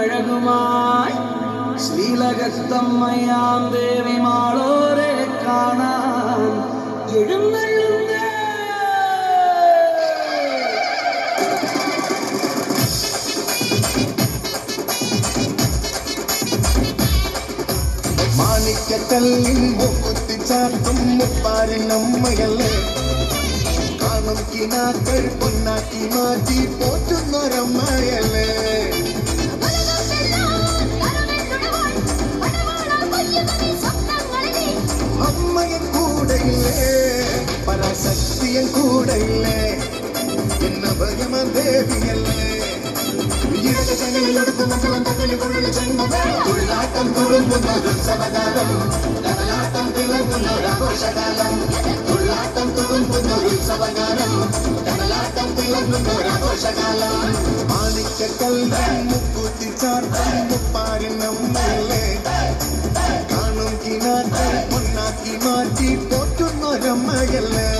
അഴകുമായി ശ്രീലകത്തമ്മയാം ദേവി മാളോരെ കാണാൻ എഴുന്നള്ളുന്നേ. മാണിക്കക്കല്ലിൽ മുക്കുത്തിച്ചാർത്തും മുപ്പാരനമ്മയല്ലേ, കാണും കിനാക്കൾ പൊന്നാക്കി മാറ്റി പോറ്റുന്നൊരമ്മയല്ലേ. അമ്മയൻ കൂടെയില്ലേ, പരാശക്തിയൻ കൂടെയില്ലേ, എന്ന ഭഗവ ദേവിയല്ലേ. ഉള്ളാട്ടം തുളുമ്പുന്നൊരുത്സവകാലം, കടലാട്ടം തിളങ്ങുന്നൊരാഘോഷകാലം. ഉള്ളാട്ടം തുളുമ്പുന്നൊരുത്സവകാലം, കടലാട്ടം തിളങ്ങുന്നൊരാഘോഷകാലം. മാണിക്കക്കല്ലിൽ മുക്കുത്തിച്ചാർത്തും മുപ്പാരനമ്മയല്ലേ, കാണും കിനാക്കൾ പൊന്നാക്കി മാറ്റി പോറ്റുന്നൊരമ്മയല്ലേ.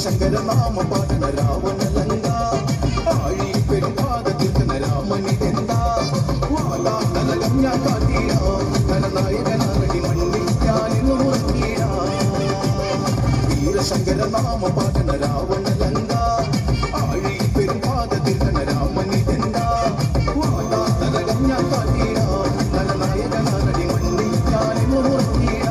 ശങ്കരനാമ പാടന രാവണലങ്ക, ആഴി പെരുമ്പാത തീർക്കുന്ന രാമനിതെന്ത. വാലാതലകം ഞാൻ കാട്ടിയ കരനായകനാരടി മണ്ണിൽ ഞാനിന്നു മുറക്കിയ. വീരശങ്കരനാമ പാടന രാവണലങ്ക, ആഴി പെരുമ്പാത തീർക്കുന്ന രാമനിതെന്ത. വാലാതലകം ഞാൻ കാട്ടിയ കരനായകനാരടി മണ്ണിൽ ഞാനിന്നു മുറക്കിയ.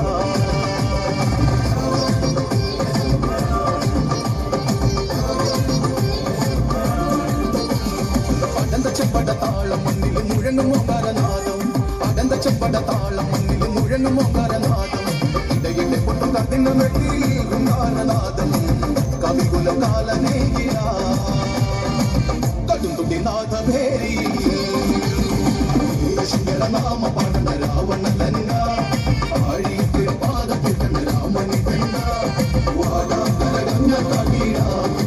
ചെമ്പടത്താളം മണ്ണിൽ മുഴങ്ങും ഓങ്കാരനാദം, അടന്ത ചെമ്പടത്താളം മണ്ണിൽ മുഴങ്ങും ഓങ്കാരനാദം. ഇടയിലെ പൊട്ടും കത്തിനും വെട്ടിയും കാരനാദം, കവികുലം കാലനേകിയ കടുംതുടി നാഥഭേരി. ശങ്കരനാമ പാടന രാവണലങ്ക, ആഴി പാദത്തിൽ രാമനിതെന്ത. വാലാതലകം ഞാൻ കാട്ടിയ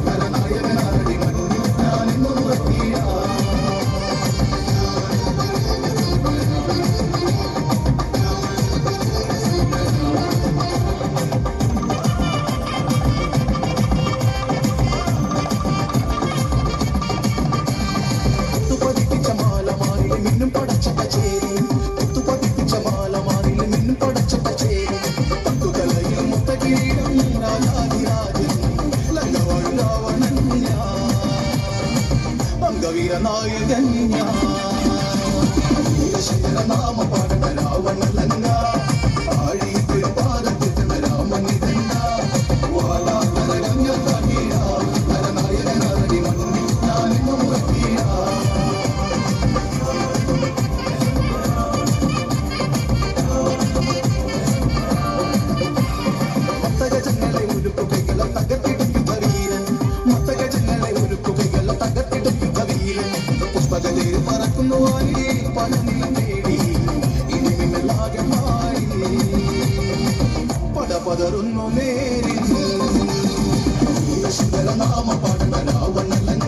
കരനായകനാരടി മണ്ണിൽ ഞാനിന്നു മുറക്കിയ. വീരനായകൻ ശങ്കരനാമ പാടന രാവണലങ്ക, ആഴി പെരുമ്പാദത്തിൽ രാമനിതെന്ത. വാലാതലകം ഞാൻ കാട്ടിയ കരനായകനാരടി മണ്ണിൽ ഞാനിന്നു മുറക്കിയ. മത്തഗജങ്ങളെ ഉരുക്കുകളം തകർത്തിടുക്കുക വീരൻ, മത്തഗജങ്ങളെ ഉരുക്കുകളം തകർത്തിടുക്കുക വീരൻ. പുഷ്പകതയിൽ പറക്കുന്നു വാലി പണനില തേടി, ഇനി മിന്നലാകെ മാറി പടപതറുന്നു നേരിൽ. ശങ്കരനാമ പാടന രാവണലങ്ക,